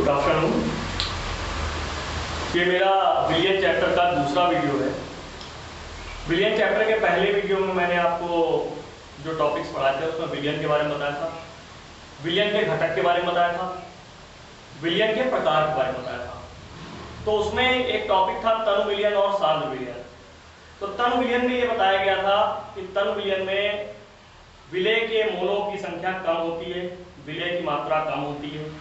Good afternoon. ये मेरा विलियन chapter का दूसरा वीडियो है। विलियन चैप्टर के पहले वीडियो में मैंने आपको जो टॉपिक्स पढ़ाए थे उसमें विलियन के बारे में बताया था, विलियन के घटक के बारे में बताया था, विलियन के प्रकार के बारे में बताया था। तो उसमें एक टॉपिक था तनु विलियन और सांद्र विलियन। तो तनु विलियन में ये बताया गया था कि तनु विलियन में विलय के मोलों की संख्या कम होती है, विलय की मात्रा कम होती है,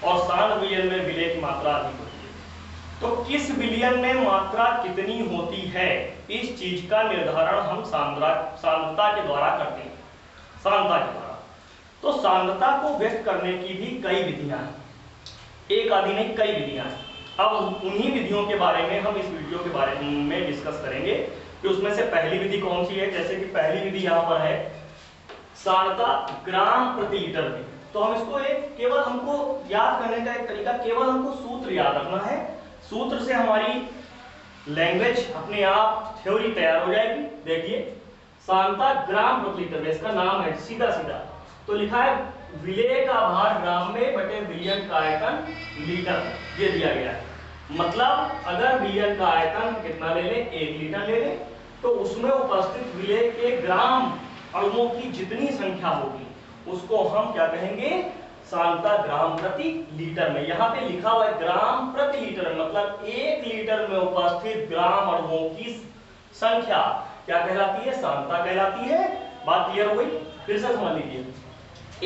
और सांद्र विलियन में विलय की मात्रा अधिक होती है। तो किस विलियन में मात्रा कितनी होती है, इस चीज का निर्धारण हम सांद्रता के द्वारा करते हैं, सांद्रता के द्वारा। तो सांद्रता को व्यक्त करने की भी कई विधियां हैं, एक आदि नहीं कई विधियां हैं। अब उन्हीं विधियों के बारे में हम इस वीडियो के बारे में डिस्कस करेंगे कि उसमें से पहली विधि कौन सी है। जैसे कि पहली विधि यहाँ पर है सांद्रता ग्राम प्रति लीटर में। तो हम इसको केवल हमको याद करने का एक तरीका, केवल हमको सूत्र याद रखना है। सूत्र से हमारी लैंग्वेज अपने आप थ्योरी तैयार हो जाएगी। देखिए सांद्रता ग्राम प्रति लीटर में, इसका नाम है सीधा सीधा। तो लिखा है विलय का भार ग्राम में बटे विलियन का आयतन लीटर, ये दिया गया है। मतलब अगर विलियन का आयतन कितना ले लें, 1 लीटर ले लें, तो उसमें उपस्थित विलय के ग्राम अणुओं की जितनी संख्या होगी उसको हम क्या कहेंगे, सांद्रता ग्राम प्रति लीटर में। यहाँ पे लिखा हुआ है ग्राम प्रति लीटर, मतलब 1 लीटर में उपस्थित ग्राम अणुओं की संख्या क्या कहलाती है, सांद्रता कहलाती है। बात क्लियर हो गई? फिर से समझ लीजिए,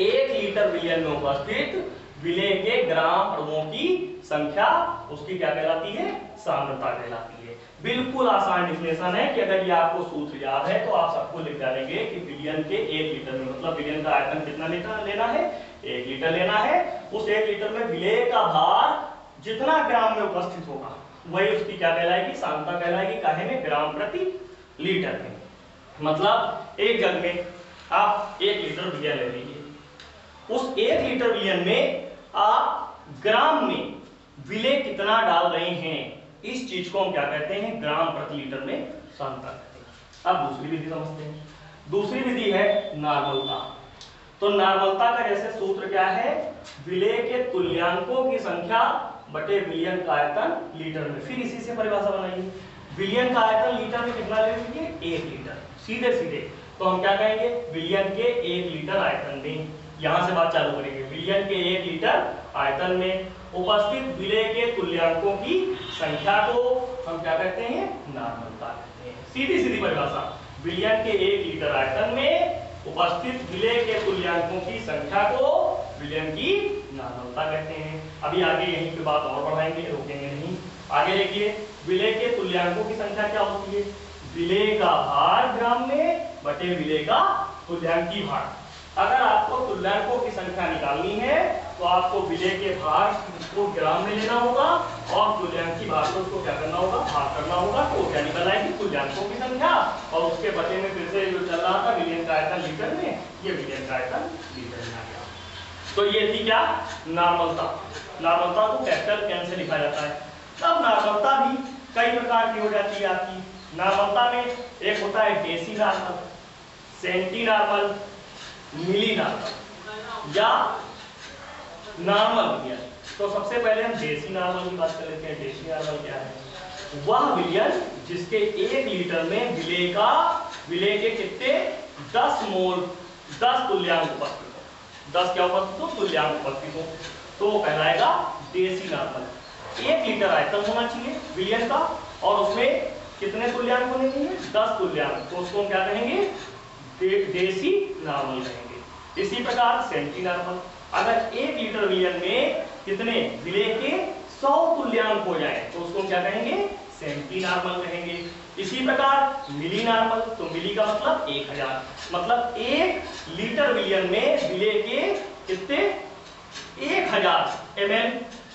1 लीटर विलियन में उपस्थित विलय के ग्राम अणुओं की संख्या उसकी क्या कहलाती है, सांद्रता कहलाती है। बिल्कुल आसान डिफिनेशन है कि अगर ये आपको सूत्र याद है तो आप सबको लिख डालेंगे कि विलियन के 1 लीटर में, मतलब विलियन का आयतन कितना लीटर लेना है, 1 लीटर लेना है। उस 1 लीटर में विलय का भार जितना ग्राम में उपस्थित होगा वही उसकी क्या कहलाएगी, सांद्रता कहलाएगी। काहे में, ग्राम प्रति लीटर में। मतलब एक जग में आप 1 लीटर विलियन ले लीजिए, उस 1 लीटर विलियन में आप ग्राम में विलय कितना डाल रहे हैं, इस चीज को हम क्या कहते हैं, ग्राम प्रति लीटर में सांद्रता कहते हैं। अब दूसरी विधि समझते हैं। दूसरी विधि है नॉर्मलता। तो नॉर्मलता का जैसे सूत्र क्या है, विलय के तुल्यांकों की संख्या बटे विलियन का आयतन लीटर में। फिर इसी से परिभाषा बनाइए, विलियन का आयतन लीटर में कितना ले लीजिए, 1 लीटर, सीधे सीधे। तो हम क्या कहेंगे, विलियन के 1 लीटर आयतन में, यहां से बात चालू करेंगे। विलियन के 1 लीटर आयतन में उपस्थित विलय के तुल्यांकों की संख्या को हम क्या कहते हैं, नॉर्मलता कहते हैं। सीधी सीधी परिभाषा, विलियन के 1 लीटर आयतन में उपस्थित विलय के तुल्यांकों की संख्या को विलियन की नॉर्मलता कहते हैं। अभी आगे यहीं पे बात और बढ़ाएंगे, रोकेंगे नहीं। आगे देखिए, विलय के तुल्यांकों की संख्या क्या होती है, विलय का भार ग्राम में बटे विलय का तुल्यांकी भार। अगर आपको तुल्यांकों की संख्या निकालनी है तो आपको विलय के भार को ग्राम में लेना होगा और तुल्यांकी भार को उसको क्या करना होगा, भाग करना होगा। तो क्या निकल आएगी, तुल्यांकों की संख्या और उसके बटे में फिर से जो चल रहा था विलियन का आयतन लीटर में, ये विलियन का आयतन लीटर में आ गया। तो ये थी क्या, नॉर्मलता। नॉर्मलता को कैपिटल एन से लिखा जाता है। अब नॉर्मलता भी कई प्रकार की हो जाती है आपकी। नॉर्मलता में एक होता है डेसी नॉर्मल, सेंटी नॉर्मल, मिली नॉर्मल या नॉर्मल विलियन। तो सबसे पहले हम डेसी नॉर्मल की बात कर लेते हैं। डेसी नॉर्मल क्या है, वह विलियन जिसके 1 लीटर में विलय के कितने 10 मोल 10 तुल्यांक उपस्थित हो, 10 क्या उपस्थित हो, तुल्यांक उपस्थित हो, तो वो कहलाएगा डेसी नॉर्मल। 1 लीटर आयतन होना चाहिए विलियन का और उसमें कितने तुल्यांक होने चाहिए, 10 तुल्यांक। तो उसको हम क्या कहेंगे, डेसी नॉर्मल कहेंगे। इसी प्रकार सेंटी नॉर्मल, अगर 1 लीटर विलियन में कितने विलय के 100 तुल्यांक हो जाए तो उसको क्या कहेंगे, सेंटी नॉर्मल कहेंगे। इसी प्रकार मिली नॉर्मल, तो मिली का मतलब 1000, मतलब 1 लीटर विलियन में विलय के कितने 1000 ml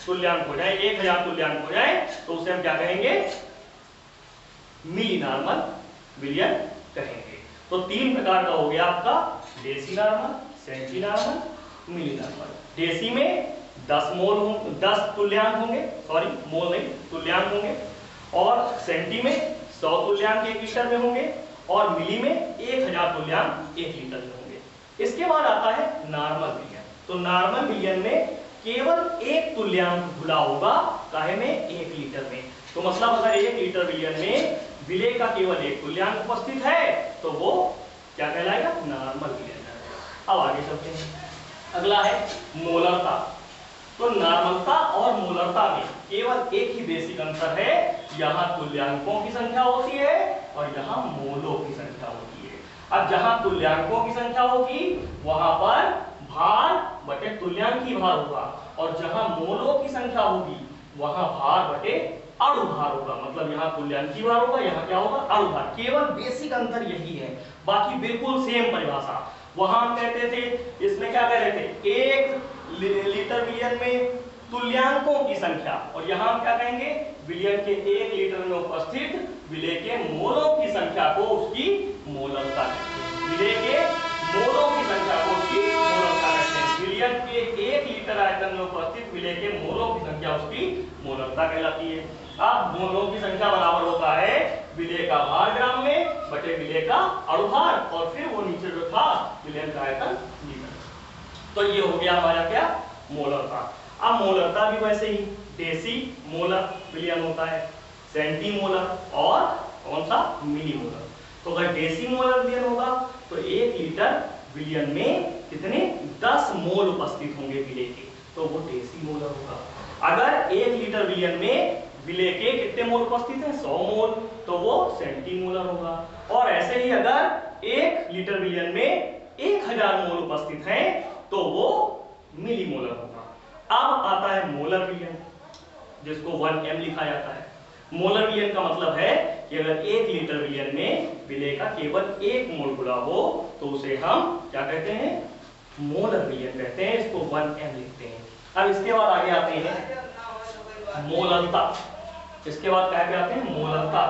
तुल्यांक हो जाए, 1000 तुल्यांक हो जाए तो उसे हम क्या कहेंगे, मिली नॉर्मल विलियन कहेंगे। तो 3 प्रकार का हो गया आपका, डेसी नॉर्मल, सेंटी नॉर्मल, मिली नॉर्मल। डेसी में 10 तुल्यांक होंगे, सॉरी मोल नहीं, तुल्यांक होंगे, और सेंटी में 100 तुल्यांक 1 लीटर में होंगे, और मिली में 1000 तुल्यांक 1 लीटर में होंगे। इसके बाद आता है नॉर्मल विलियन। तो नॉर्मल विलियन में केवल एक तुल्यांक घुला होगा, काहे में? 1 लीटर में। तो मतलब अगर 1 लीटर विलयन में विलेय का केवल एक तुल्यांक उपस्थित है तो वो क्या कहलाएगा? नॉर्मल विलयन। अब आगे चलते हैं, अगला है मोलरता। तो नॉर्मलता और मोलरता में केवल एक ही बेसिक अंतर है, यहाँ तुल्यांकों की संख्या होती है और यहाँ मोलों की संख्या होती है। अब जहां तुल्यांकों की संख्या होगी वहां पर भार बटे तुल्यांक ही भार होगा, और जहां मोलों की संख्या होगी वहां भार बटे अणु भार होगा। मतलब यहाँ तुल्यांकी भार होगा, यहाँ क्या होगा? अणु भार। केवल बेसिक अंतर यही है, बाकी बिल्कुल सेम परिभाषा। वहां हम कहते थे, इसमें क्या कह रहे थे? 1 लीटर विलयन में तुल्यांकों की संख्या, और यहाँ हम क्या कहेंगे? विलयन के 1 लीटर में उपस्थित विलेय के मोलों की संख्या को उसकी मोलरता कहते हैं। विलेय के मोलों की संख्या को उसकी मोलरता कहते हैं। विलयन के 1 लीटर आयतन में उपस्थित विलेय के मोलों की संख्या उसकी मोलरता कहलाती है। अब मोलों की संख्या बराबर होता है विलेय का भार ग्राम में बटे विलेय का अणु भार, और फिर वो नीचे जो था विलयन का आयतन लीटर। तो ये हो गया हमारा क्या? मोलरता। अब मोलरता भी वैसे ही डेसी मोलर विलयन होता है, सेंटीमोलर और कौन सा? मिलीमोलर। तो अगर डेसी मोलर विलयन होगा तो 1 लीटर विलयन में कितने? 10 मोल उपस्थित होंगे विलेय के, तो वो डेसी मोलर होगा। अगर 1 लीटर विलयन में विलेय के कितने मोल उपस्थित हैं? 100 मोल, तो वो सेंटीमोलर होगा। और ऐसे ही अगर 1 लीटर विलयन में 1000 मोल उपस्थित हैं तो वो मिलीमोलर होगा। अब आता है मोलर विलयन, जिसको 1m लिखा जाता है। मोलर विलयन का मतलब है कि अगर 1 लीटर विलयन में विलेय का केवल 1 मोल घुला हो तो उसे हम क्या कहते हैं? मोलर विलयन कहते हैं, इसको 1m लिखते हैं। अब इसके बाद आगे आते हैं मोलरता। इसके बाद क्या आते हैं? मोलरता।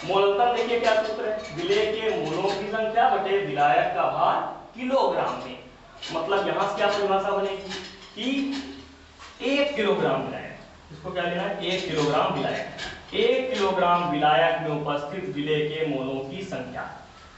मोलरता देखिए क्या सूत्र है? विलेय के मोलों की संख्या बटे विलायक का भार किलोग्राम में। मतलब यहां से क्या परिभाषा बनेगी कि 1 किलोग्राम विलायक, इसको क्या लेना है? 1 किलोग्राम विलायक। 1 किलोग्राम विलायक में उपस्थित विलेय के मोलों की संख्या,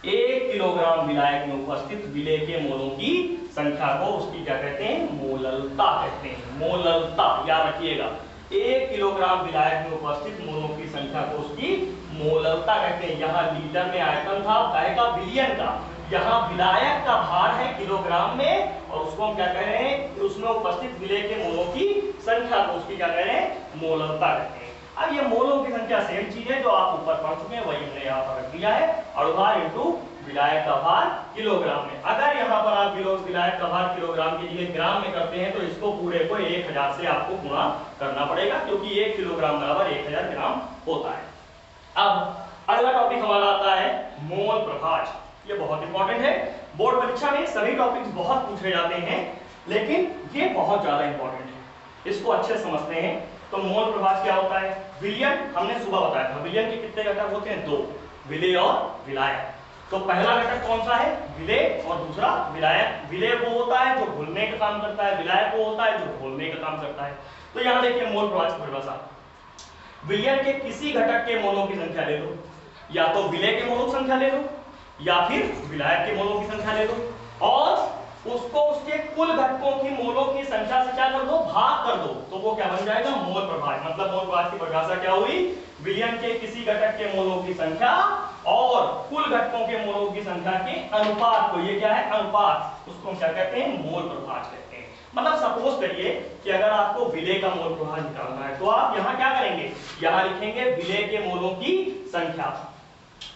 1 किलोग्राम विलायक में उपस्थित विलेय के मोलों की संख्या को उसकी क्या कहते हैं? मोलरता कहते हैं। मोलरता याद रखिएगा, 1 किलोग्राम विलायक में उपस्थित मोलों की संख्या को उसकी मोलरता कहते हैं। यहाँ लीटर में आयतन था काहे का? विलयन का। यहाँ विलायक का भार है किलोग्राम में, और उसको हम क्या कह रहे हैं? उसमें उपस्थित विलेय के मोलों की संख्या को उसकी क्या कह रहे हैं? मोलरता कहते हैं। अब ये मोलों की संख्या सेम चीज है जो आप ऊपर पढ़ चुके हैं, वही हमने यहाँ पर रख दिया है। अणुभार इंटू विलायक का भार किलोग्राम में। अगर यहाँ पर आप विलायक का भार किलोग्राम की जगह ग्राम में करते हैं तो इसको पूरे को 1000 से आपको गुणा करना पड़ेगा, क्योंकि 1 किलोग्राम बराबर 1000 ग्राम होता है। अब अगला टॉपिक हमारा आता है मोल प्रभाज। ये बहुत इंपॉर्टेंट है, बोर्ड परीक्षा में सभी टॉपिक्स बहुत पूछे जाते हैं, लेकिन ये बहुत ज्यादा इंपॉर्टेंट है, इसको अच्छे समझते हैं। तो मोल प्रभाज क्या होता है? विलयन हमने सुबह बताया था, विलयन के कितने घटक होते हैं? 2, विलेय और विलायक। तो पहला घटक कौन सा है? विलेय, और दूसरा विलायक। विलेय वो होता है जो घुलने का काम करता है, विलायक वो होता है जो घोलने का काम करता है। तो यहाँ देखिए मोल प्रभाज की परिभाषा, विलयन के किसी घटक के मोलों की संख्या ले लो, या तो विलेय के मोलों की संख्या ले लो या फिर विलायक के मोलों की संख्या ले लो, और उसको उसके कुल घटकों की मोलों की संख्या से क्या कर दो? भाग कर दो, तो वो क्या बन जाएगा? मोल प्रभाज। मतलब मोल प्रभाज की परिभाषा क्या हुई? विलयन के किसी घटक के मोलों की संख्या और कुल घटकों के मोलों की संख्या के अनुपात को, ये क्या है? अनुपात, उसको हम क्या कहते हैं? मोल प्रभाज कहते हैं। मतलब सपोज करिए कि अगर आपको विलेय का मोल प्रभाज निकालना है तो आप यहाँ क्या करेंगे? यहाँ लिखेंगे विलेय के मोलों की संख्या,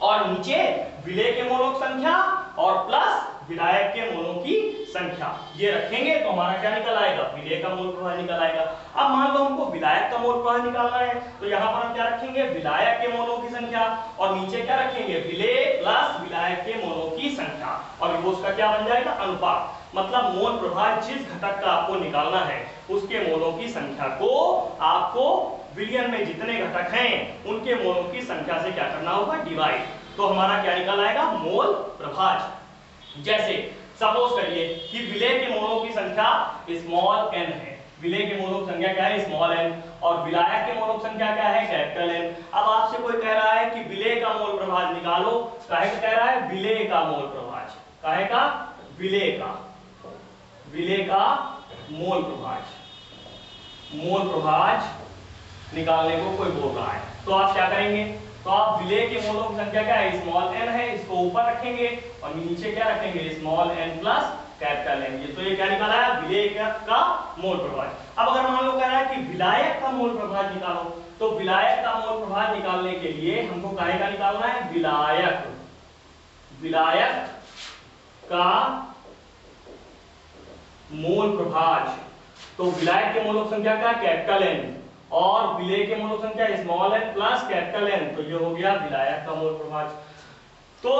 और नीचे विलेय के मोलों की संख्या और प्लस विलायक के मोलों की संख्या, ये रखेंगे तो हमारा क्या निकल आएगा? विलेय का मोल प्रभाज निकल आएगा। अब मान लो हमको विलायक का मोल प्रभाज निकालना है, तो यहाँ पर हम क्या रखेंगे? विलायक के मोलों की संख्या, और नीचे क्या रखेंगे? विलेय प्लस विलायक के मोलों की संख्या, और वो उसका क्या बन जाएगा? अनुपात। मतलब मोल प्रभाज जिस घटक का आपको निकालना है उसके मोलों की संख्या को आपको विलयन में जितने घटक हैं उनके मोलों की संख्या से क्या करना होगा? डिवाइड। तो हमारा क्या निकल आएगा? मोल प्रभाज। जैसे सपोज करिए कि विलेय के मोलों की संख्या स्मॉल n है, विलेय के मोलों की संख्या क्या है? स्मॉल n, और विलायक के मोलों की संख्या क्या है? Capital N। अब आपसे कोई कह रहा है कि विलेय का मोल प्रभाज निकालो, काहे का कह रहा है? विलेय का मोल प्रभाज। काहे का? विलेय का मोल प्रभाज। मोल प्रभाज निकालने को कोई बोल रहा है, तो आप क्या करेंगे, तो आप विलेय के मोलों की संख्या क्या है, स्मॉल n है, इसको ऊपर रखेंगे और नीचे क्या रखेंगे, small n plus capital N। ये तो ये क्या निकाला है, विलेय का मोल प्रभाज। अब अगर मान लो कह रहा है कि विलायक का मोल प्रभाज निकालो, तो विलायक का मोल प्रभाज निकालने के लिए हमको काहे का निकालना है, विलायक का मोल प्रभाज। तो विलायक के मोलों की संख्या क्या, कैपिटल N, और विलेय के मोलों की संख्या small n plus capital N, तो ये हो गया विलायक का मोल प्रभाज। तो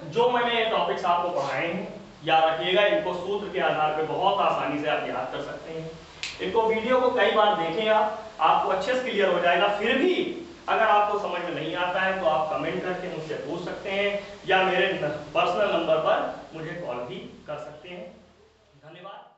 जो मैंने ये टॉपिक्स आपको पढ़ाए हैं याद रखिएगा, इनको सूत्र के आधार पे बहुत आसानी से आप याद कर सकते हैं। इनको वीडियो को कई बार देखें आपको अच्छे से क्लियर हो जाएगा। फिर भी अगर आपको समझ में नहीं आता है तो आप कमेंट करके मुझसे पूछ सकते हैं या मेरे पर्सनल नंबर पर मुझे कॉल भी कर सकते हैं। धन्यवाद।